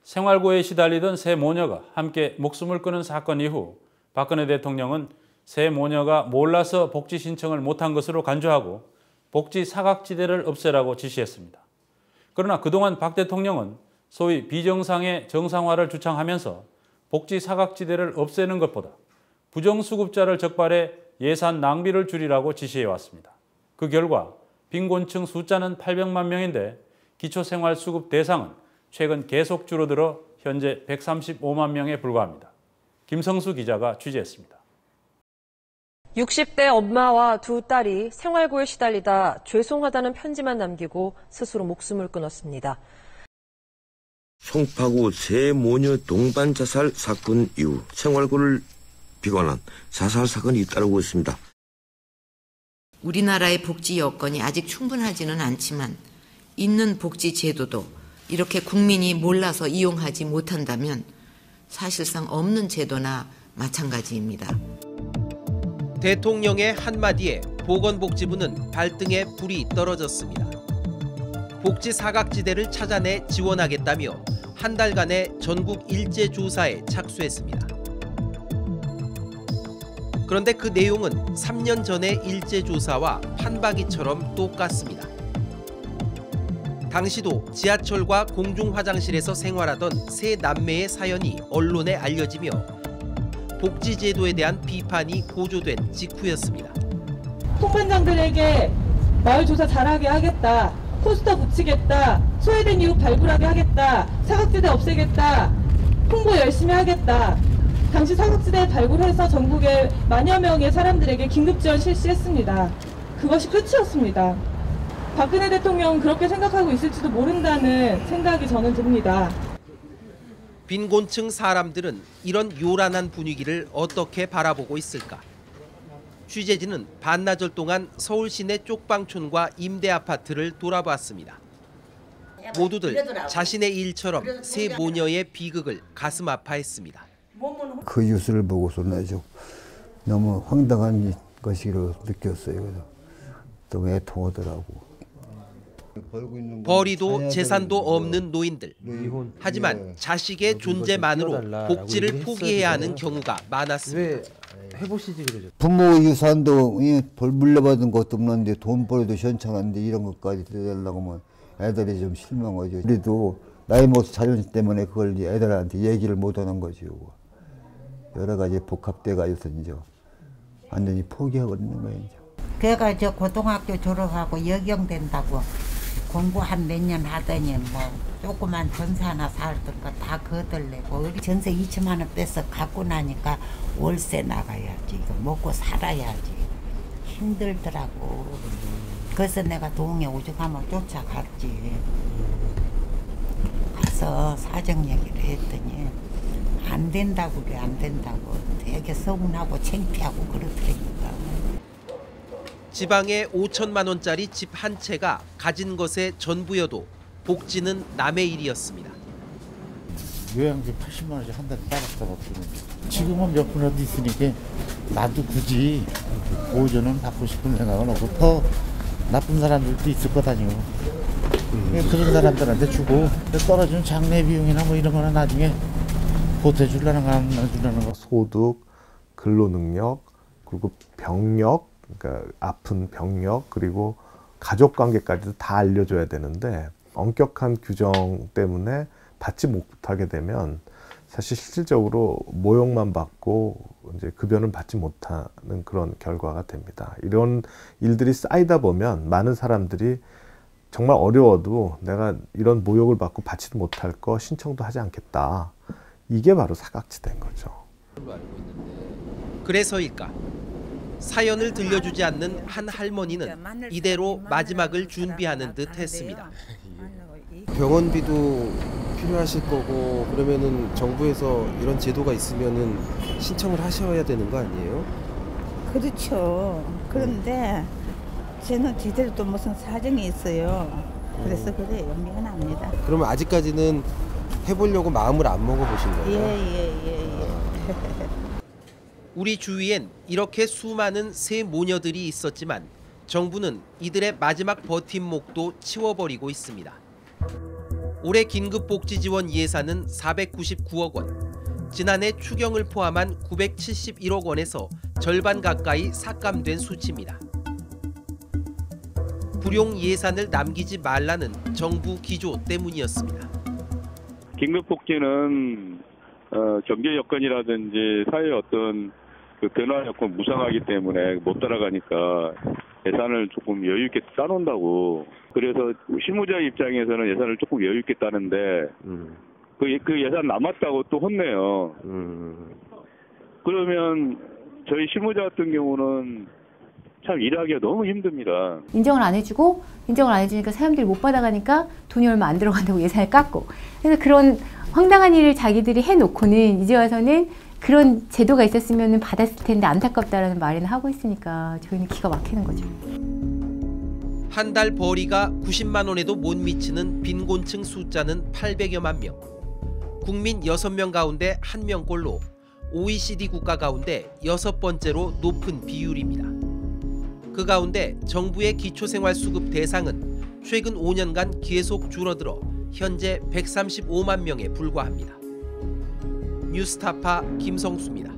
생활고에 시달리던 세 모녀가 함께 목숨을 끊은 사건 이후 박근혜 대통령은 세 모녀가 몰라서 복지 신청을 못한 것으로 간주하고 복지 사각지대를 없애라고 지시했습니다. 그러나 그동안 박 대통령은 소위 비정상의 정상화를 주창하면서 복지 사각지대를 없애는 것보다 부정수급자를 적발해 예산 낭비를 줄이라고 지시해왔습니다. 그 결과 빈곤층 숫자는 800만 명인데 기초생활수급 대상은 최근 계속 줄어들어 현재 135만 명에 불과합니다. 김성수 기자가 취재했습니다. 60대 엄마와 두 딸이 생활고에 시달리다 죄송하다는 편지만 남기고 스스로 목숨을 끊었습니다. 송파구 세 모녀 동반 자살 사건 이후 생활고를 비관한 자살 사건이 잇따르고 있습니다. 우리나라의 복지 여건이 아직 충분하지는 않지만 있는 복지 제도도 이렇게 국민이 몰라서 이용하지 못한다면 사실상 없는 제도나 마찬가지입니다. 대통령의 한마디에 보건복지부는 발등에 불이 떨어졌습니다. 복지 사각지대를 찾아내 지원하겠다며 한 달간의 전국 일제 조사에 착수했습니다. 그런데 그 내용은 3년 전의 일제 조사와 판박이처럼 똑같습니다. 당시도 지하철과 공중화장실에서 생활하던 세 남매의 사연이 언론에 알려지며 복지제도에 대한 비판이 고조된 직후였습니다. 통반장들에게 마을 조사 잘하게 하겠다, 포스터 붙이겠다, 소외된 이웃 발굴하게 하겠다, 사각지대 없애겠다, 홍보 열심히 하겠다. 당시 사각지대 발굴해서 전국에 만여 명의 사람들에게 긴급 지원 실시했습니다. 그것이 끝이었습니다. 박근혜 대통령은 그렇게 생각하고 있을지도 모른다는 생각이 저는 듭니다. 빈곤층 사람들은 이런 요란한 분위기를 어떻게 바라보고 있을까? 취재진은 반나절 동안 서울 시내 쪽방촌과 임대 아파트를 돌아봤습니다. 모두들 자신의 일처럼 세 모녀의 비극을 가슴 아파했습니다. 그 뉴스를 보고서는 아주 너무 황당한 것이로 느꼈어요. 그래서 또 애통하더라고. 벌이도 재산도 없는 노인들. 하지만 자식의 존재만으로 복지를 포기해야 하는 경우가 많았습니다. 해보시지 그러죠. 부모 유산도 벌 물려받은 것도 없는데 돈 벌이도 시원찮은데 이런 것까지 해달라고 하면 애들이 좀 실망하죠. 우리도 나이 먹어서 자존심 때문에 그걸 애들한테 얘기를 못하는 거죠. 여러 가지 복합돼가지고 이제 완전히 포기하고 있는 거예요. 걔가 저 고등학교 졸업하고 역영된다고 공부 한 몇 년 하더니 뭐 조그만 전세 하나 살던가 다 거들내고 우리 전세 2천만 원 빼서 갖고 나니까 월세 나가야지 이거 먹고 살아야지 힘들더라고. 그래서 내가 동해 오죽하면 쫓아갔지. 가서 사정 얘기를 했더니 안 된다고 그래 안 된다고 되게 서운하고 창피하고 그러더라니까. 지방에 5천만 원짜리 집 한 채가 가진 것의 전부여도 복지는 남의 일이었습니다. 요양비 80만 원씩 한 달에 따박따박 주는데 지금은 몇 분이라도 있으니까 나도 굳이 보호전은 받고 싶은 생각은 없고 더 나쁜 사람들도 있을 것 아니고 그런 사람들한테 주고 떨어지는 장례 비용이나 뭐 이런 거는 나중에 보태주려는 거 안 주려는 거. 소득, 근로능력, 그리고 병력, 그러니까 아픈 병력 그리고 가족관계까지도 다 알려줘야 되는데 엄격한 규정 때문에 받지 못하게 되면 사실 실질적으로 모욕만 받고 이제 급여는 받지 못하는 그런 결과가 됩니다. 이런 일들이 쌓이다 보면 많은 사람들이 정말 어려워도 내가 이런 모욕을 받고 받지도 못할 거 신청도 하지 않겠다. 이게 바로 사각지대인 거죠. 그래서일까? 사연을 들려주지 않는 한 할머니는 이대로 마지막을 준비하는 듯 했습니다. 병원비도 필요하실 거고 그러면은 정부에서 이런 제도가 있으면은 신청을 하셔야 되는 거 아니에요? 그렇죠. 그런데 저는 제대로 또 무슨 사정이 있어요. 그래서 그래요. 미안합니다. 그러면 아직까지는 해보려고 마음을 안 먹어보신 거예요? 예. 우리 주위엔 이렇게 수많은 새 모녀들이 있었지만 정부는 이들의 마지막 버팀목도 치워버리고 있습니다. 올해 긴급복지 지원 예산은 499억 원, 지난해 추경을 포함한 971억 원에서 절반 가까이 삭감된 수치입니다. 불용 예산을 남기지 말라는 정부 기조 때문이었습니다. 긴급복지는 경제 여건이라든지 사회의 어떤 그 변화 여건 무상하기 때문에 못 따라가니까 예산을 조금 여유 있게 짜놓는다고. 그래서 실무자 입장에서는 예산을 조금 여유 있게 따는데 그 예산 남았다고 또 혼내요. 그러면 저희 실무자 같은 경우는 참 일하기가 너무 힘듭니다. 인정을 안 해주니까 사람들이 못 받아가니까 돈이 얼마 안 들어간다고 예산을 깎고. 그래서 그런 황당한 일을 자기들이 해놓고는 이제 와서는 그런 제도가 있었으면 받았을 텐데 안타깝다라는 말이나 하고 있으니까 저희는 기가 막히는 거죠. 한 달 벌이가 90만 원에도 못 미치는 빈곤층 숫자는 800여만 명. 국민 6명 가운데 1명꼴로 OECD 국가 가운데 6번째로 높은 비율입니다. 그 가운데 정부의 기초생활수급 대상은 최근 5년간 계속 줄어들어 현재 135만 명에 불과합니다. 뉴스타파 김성수입니다.